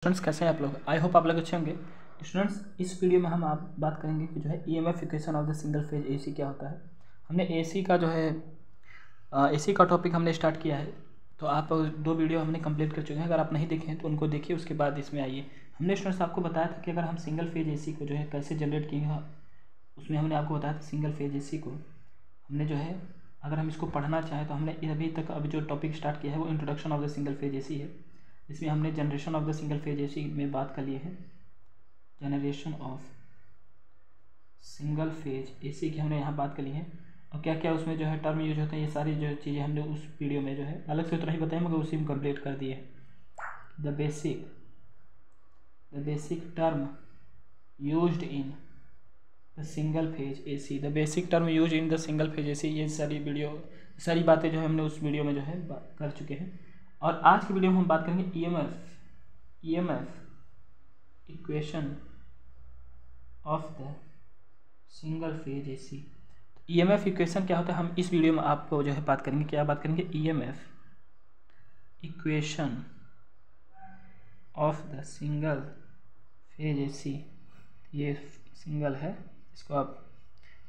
Students कैसे हैं आप लोग। आई होप आप लोग अच्छे होंगे। स्टूडेंट्स इस वीडियो में हम आप बात करेंगे कि जो है EMF equation of the single phase AC क्या होता है। हमने एसी का जो है एसी का टॉपिक हमने स्टार्ट किया है, तो आप 2 वीडियो हमने कंप्लीट कर चुके हैं। अगर आप नहीं देखे हैं तो उनको देखिए, उसके बाद इसमें आइए। हमने स्टूडेंट्स आपको बताया था कि अगर हम सिंगल फेज एसी को जो है कैसे जनरेट किए, उसमें हमने आपको बताया था सिंगल फेज एसी को हमने जो है अगर हम इसको पढ़ना चाहें तो हमने अभी तक अभी जो टॉपिक स्टार्ट किया है वो introduction of the single phase AC है। इसमें हमने generation of the single phase AC में बात कर लिए हैं। Generation of single phase AC की हमने यहाँ बात कर ली है, और क्या क्या उसमें जो है टर्म यूज होते हैं, ये सारी जो चीज़ें हमने उस वीडियो में जो है अलग से उतना ही बताएं, मगर उसी में कंप्लीट कर दिए। The basic term used in the single phase AC, the basic term use in the single phase AC, ये सारी बातें जो है हमने उस वीडियो में जो है कर चुके हैं। और आज की वीडियो में हम बात करेंगे EMF equation of the single phase AC. EMF equation क्या होता है, हम इस वीडियो में आपको जो है बात करेंगे। क्या बात करेंगे? EMF equation of the single phase AC. ये सिंगल है, इसको आप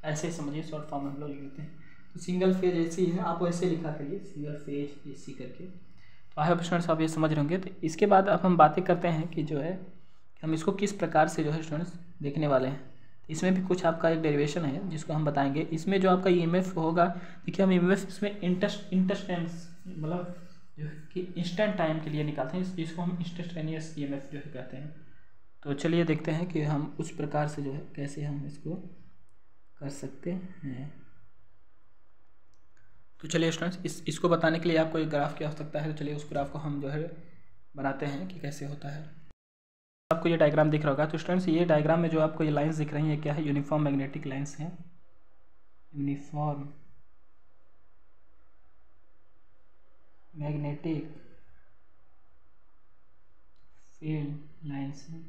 ऐसे ही समझिए, शॉर्ट फॉर्म में हम लोग लिख देते हैं। तो सिंगल फेज एसी है, आप वैसे लिखा करिए सिंगल फेज एसी करके। तो आई होप स्टूडेंट्स आप ये समझ रहे होंगे। तो इसके बाद अब हम बातें करते हैं कि जो है हम इसको किस प्रकार से जो है स्टूडेंट्स देखने वाले हैं। इसमें भी कुछ आपका एक डेरिवेशन है जिसको हम बताएंगे। इसमें जो आपका ईएमएफ होगा, देखिए हम ईएमएफ इसमें इंस्टेंस मतलब जो है कि इंस्टेंट टाइम के लिए निकालते हैं, जिसको हम इंस्टेंटेनियस ईएमएफ जो है कहते हैं। तो चलिए देखते हैं कि हम उस प्रकार से जो है कैसे हम इसको कर सकते हैं। तो चलिए स्टूडेंट्स इसको बताने के लिए आपको एक ग्राफ की आवश्यकता है। तो चलिए उस ग्राफ को हम जो है बनाते हैं कि कैसे होता है। आपको ये डायग्राम दिख रहा होगा। तो स्टूडेंट्स ये डायग्राम में जो आपको ये लाइंस दिख रही हैं, क्या है? यूनिफॉर्म मैग्नेटिक लाइंस हैं, यूनिफॉर्म मैग्नेटिक फील्ड लाइंस हैं।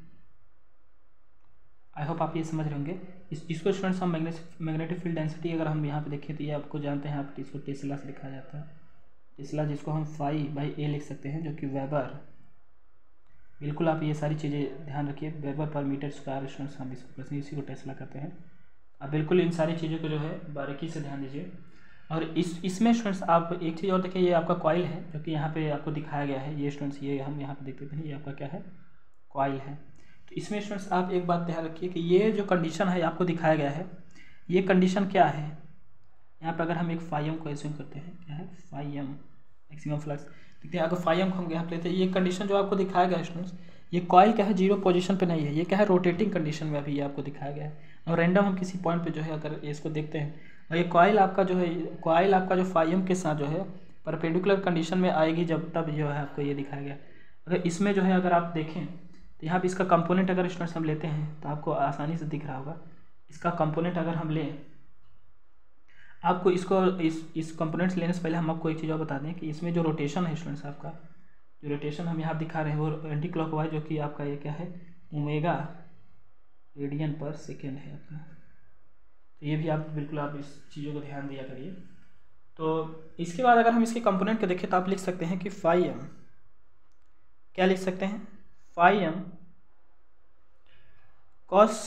आई होप आप ये समझ रहे होंगे। इसको स्टूडेंट्स हम मैग्नेटिक फील्ड डेंसिटी अगर हम यहाँ पे देखें तो ये आपको जानते हैं, आप इसको टेस्ला से लिखा जाता है। टेस्ला जिसको हम φ/a लिख सकते हैं, जो कि वेबर। बिल्कुल आप ये सारी चीज़ें ध्यान रखिए। वेबर पर मीटर स्क्वायर स्टूडेंट्स हम इसको इसी को टेस्ला करते हैं। आप बिल्कुल इन सारी चीज़ों को जो है बारीकी से ध्यान दीजिए। और इसमें स्टूडेंट्स आप एक चीज़ और देखिए, ये आपका कॉइल है जो कि यहाँ पे आपको दिखाया गया है। ये स्टूडेंट्स ये हम यहाँ पे देख लेते हैं, ये आपका क्या है? कॉइल है। तो इसमें स्टूडेंट्स आप एक बात ध्यान रखिए कि ये जो कंडीशन है आपको दिखाया गया है, ये कंडीशन क्या है? यहाँ पर अगर हम एक फाइम को एज्यूम करते हैं, क्या है? फाइम मैक्सिमम फ्लक्स। देखते हैं अगर फाइम को हम यहाँ लेते हैं, ये कंडीशन जो आपको दिखाया गया है स्टूडेंट्स, ये कॉइल क्या है? 0 पोजीशन पे नहीं है, ये क्या है? रोटेटिंग कंडीशन में अभी ये आपको दिखाया गया है। और रैंडम हम किसी पॉइंट पे जो है अगर इसको देखते हैं, और ये कॉइल आपका जो फाइम के साथ जो है परपेंडिकुलर कंडीशन में आएगी, जब तब जो है आपको ये दिखाया गया। अगर इसमें जो है अगर आप देखें तो यहाँ पे इसका कंपोनेंट अगर स्टूडेंट्स हम लेते हैं तो आपको आसानी से दिख रहा होगा। इसका कंपोनेंट अगर हम लें, आपको इसको इस कंपोनेंट्स लेने से पहले हम आपको एक चीज़ और बता दें कि इसमें जो रोटेशन है स्टूडेंट्स, आपका जो रोटेशन हम यहाँ दिखा रहे हैं वो एंटी क्लॉकवाइज, जो कि आपका ये क्या है? ओमेगा रेडियन पर सेकेंड है आपका। तो ये भी आप बिल्कुल आप इस चीज़ों को ध्यान दिया करिए। तो इसके बाद अगर हम इसके कंपोनेंट को देखें तो आप लिख सकते हैं कि φm, क्या लिख सकते हैं? φm cos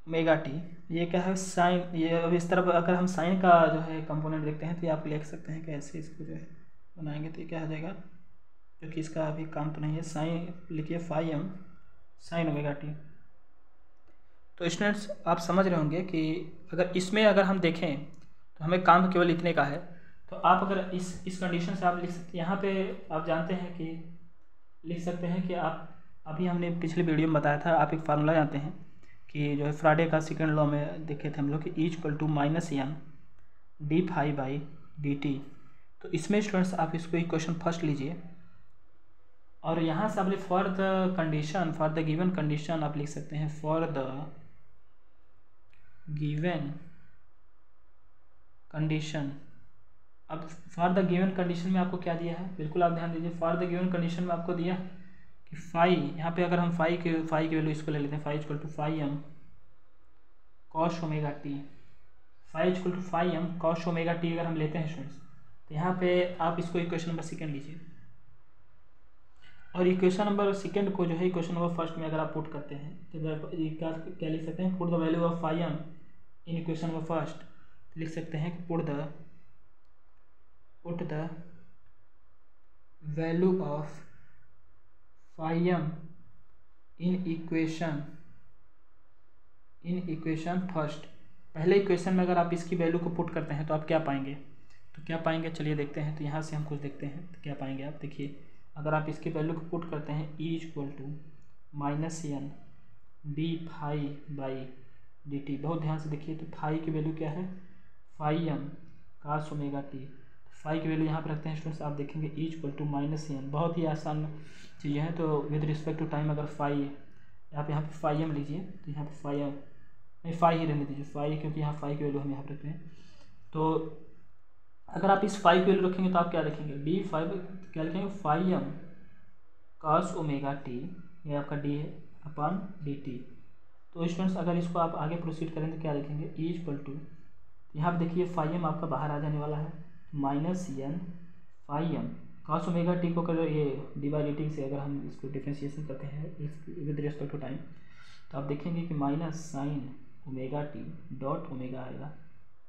omega t. ये क्या है? साइन। ये अब इस तरफ अगर हम साइन का जो है कंपोनेंट देखते हैं तो ये आप लिख सकते हैं कि ऐसे इसको जो है बनाएंगे तो ये क्या हो जाएगा, क्योंकि इसका अभी काम तो नहीं है। साइन लिखिए, φm साइन ओमेगा टी। तो स्टूडेंट्स आप समझ रहे होंगे कि अगर इसमें अगर हम देखें तो हमें काम केवल इतने का है। तो आप अगर इस कंडीशन से आप लिख सकते हैं, यहाँ पे आप जानते हैं कि लिख सकते हैं कि आप अभी हमने पिछले वीडियो में बताया था, आप एक फार्मूला जानते हैं कि जो है फ्राडे का सेकंड लॉ में देखे थे हम लोग कि E=-m d∅/dt। तो इसमें स्टूडेंट्स आप इसको इक्वेशन फर्स्ट लीजिए, और यहाँ से आप लिख फॉर द गिवन कंडीशन आप लिख सकते हैं फॉर द गिवन कंडीशन। अब फॉर द गिवन कंडीशन में आपको क्या दिया है, बिल्कुल आप ध्यान दीजिए। फॉर द गिवन कंडीशन में आपको दिया कि फाई, यहाँ पे अगर हम फाई की वैल्यू इसको ले लेते हैं, φ=φm cos omega T. φ=φm cos omega T अगर हम लेते हैं स्टूडेंट्स, तो यहाँ पे आप इसको इक्वेशन नंबर सेकेंड लीजिए। और इक्वेशन नंबर सेकेंड को जो है इक्वेशन नंबर फर्स्ट में अगर आप पुट करते हैं तो क्या लिख सकते हैं, put the value of phi m in equation number first, लिख सकते हैं कि put the value of phi m in equation first. पहले इक्वेशन में अगर आप इसकी वैल्यू को पुट करते हैं तो आप क्या पाएंगे, चलिए देखते हैं। तो यहाँ से हम कुछ देखते हैं तो क्या पाएंगे आप, देखिए अगर आप इसकी वैल्यू को पुट करते हैं E = -n d∅/dt, बहुत ध्यान से देखिए। तो फाई की वैल्यू क्या है, phi m cos omega t, phi की वैल्यू यहाँ पर रखते हैं स्टूडेंट्स, आप देखेंगे E = -n, बहुत ही आसान चीज़ें हैं। तो विद रिस्पेक्ट टू टाइम अगर फाई आप यहाँ पे फाई एम लीजिए तो यहाँ पे फाई एम नहीं, फाई ही रहने दीजिए, फाई, क्योंकि यहाँ फाई की वैल्यू हम यहाँ पर रखते हैं। तो अगर आप इस फाई की वैल्यू रखेंगे तो आप क्या लिखेंगे, d∅, क्या लिखेंगे, phi m cos omega t, ये आपका d है अपॉन dt। तो स्टूडेंट्स अगर इसको आप आगे प्रोसीड करें तो क्या लिखेंगे, E यहाँ पर देखिए फाई एम आपका बाहर आ जाने वाला है, -n phi m cos omega t को अगर ये dy/dt से अगर हम इसको डिफ्रेंशिएशन करते हैं विद रिस्पेक्ट टू टाइम, तो आप देखेंगे कि -sin omega T dot omega आएगा।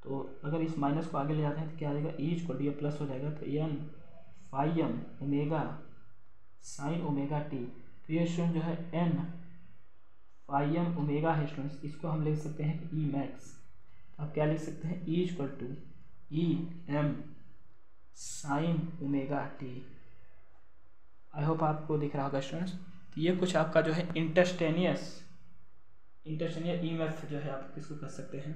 तो अगर इस माइनस को आगे ले जाते हैं तो क्या आ जाएगा, E = प्लस हो जाएगा, तो n phi m omega sine omega t. तो ये स्टूडेंट जो है n फाई एम ओमेगा है स्टूडेंट्स, इसको हम लिख सकते हैं कि E मैक्स। आप क्या लिख सकते हैं, E = EM sign omega T. I hope आपको दिख रहा होगा स्टूडेंट्स। तो ये कुछ आपका जो है इंस्टेंटेनियस EMF जो है आप किसको कर सकते हैं,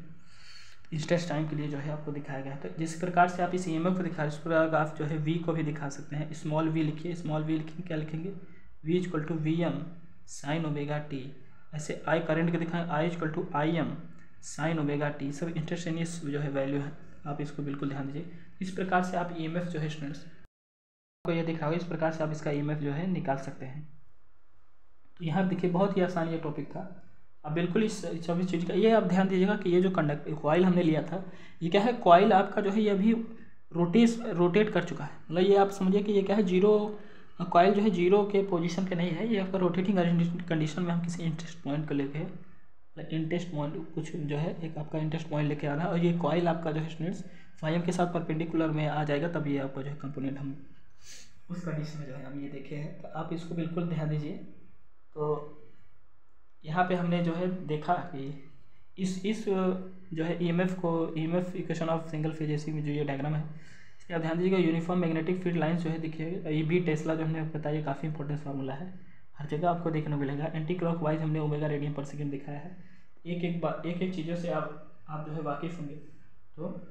इंस्टेंट टाइम के लिए जो है आपको दिखाया गया है। तो जिस प्रकार से आप इस EMF को दिखा रहे हैं, इस प्रकार आप जो है V को भी दिखा सकते हैं। स्मॉल v लिखिए, स्मॉल v लिखेंगे, क्या लिखेंगे, V = VM sign omega T. ऐसे I करंट के दिखाएं, I = IM sign omega T. सब इंस्टेंटेनियस जो है वैल्यू है, आप इसको बिल्कुल ध्यान दीजिए। इस प्रकार से आप EMF जो है स्टूडेंट्स को ये दिख रहा होगा, इस प्रकार से आप इसका EMF जो है निकाल सकते हैं। तो यहाँ देखिए बहुत ही आसान ये टॉपिक था। अब बिल्कुल इस सभी चीज़ का ये आप ध्यान दीजिएगा कि ये जो कॉइल हमने लिया था, ये क्या है, कॉइल आपका जो है ये अभी रोटेट कर चुका है। मतलब ये आप समझिए कि ये क्या है, जीरो कॉइल जो है जीरो के पोजीशन पे नहीं है, ये आपका रोटेटिंग कंडीशन में हम किसी इंटरेस्ट पॉइंट को लेके, इंटरेस्ट पॉइंट कुछ जो है एक आपका इंटरेस्ट पॉइंट लेके आ रहा है, और ये कॉइल आपका जो है स्टूडेंट्स फाई एम के साथ परपेंडिकुलर में आ जाएगा, तब ये आपका जो है कंपोनेंट हम उस कंडीशन में जो है हम ये देखे हैं। तो आप इसको बिल्कुल ध्यान दीजिए। तो यहाँ पे हमने जो है देखा कि इस जो है EMF equation of single phase AC में जो ये डायग्राम है, इसमें आप ध्यान दीजिएगा। यूनिफॉर्म मैग्नेटिक फील्ड लाइंस जो है देखिएगा, ये भी टेस्ला जो हमने बताया काफ़ी इंपॉर्टेंट फार्मूला है, हर जगह आपको देखने को मिलेगा। एंटी क्लॉक वाइज हमने ओमेगा रेडियन/सेकंड दिखाया है। एक चीज़ों से आप जो है वाकिफ़ होंगे। तो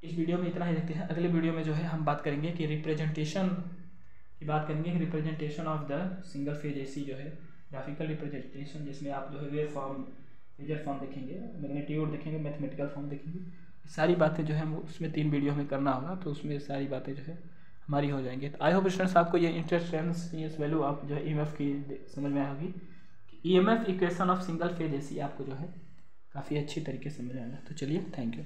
इस वीडियो में इतना ही देखते हैं। अगले वीडियो में जो है हम बात करेंगे कि representation of the single phase AC जो है ग्राफिकल रिप्रेजेंटेशन, जिसमें आप जो है वेव फॉर्म, फेजर फॉर्म देखेंगे, मैग्नीट्यूड देखेंगे, मैथमेटिकल फॉर्म देखेंगे। सारी बातें जो है वो उसमें 3 वीडियो में करना होगा, तो उसमें सारी बातें जो है हमारी हो जाएंगी। तो आई होप स्टूडेंट्स आपको ये इंस्टेंटेनियस वैल्यू आप जो है EMF की समझ में आएगी। EMF equation of single phase AC आपको जो है काफ़ी अच्छी तरीके से समझ आएगा। तो चलिए, थैंक यू।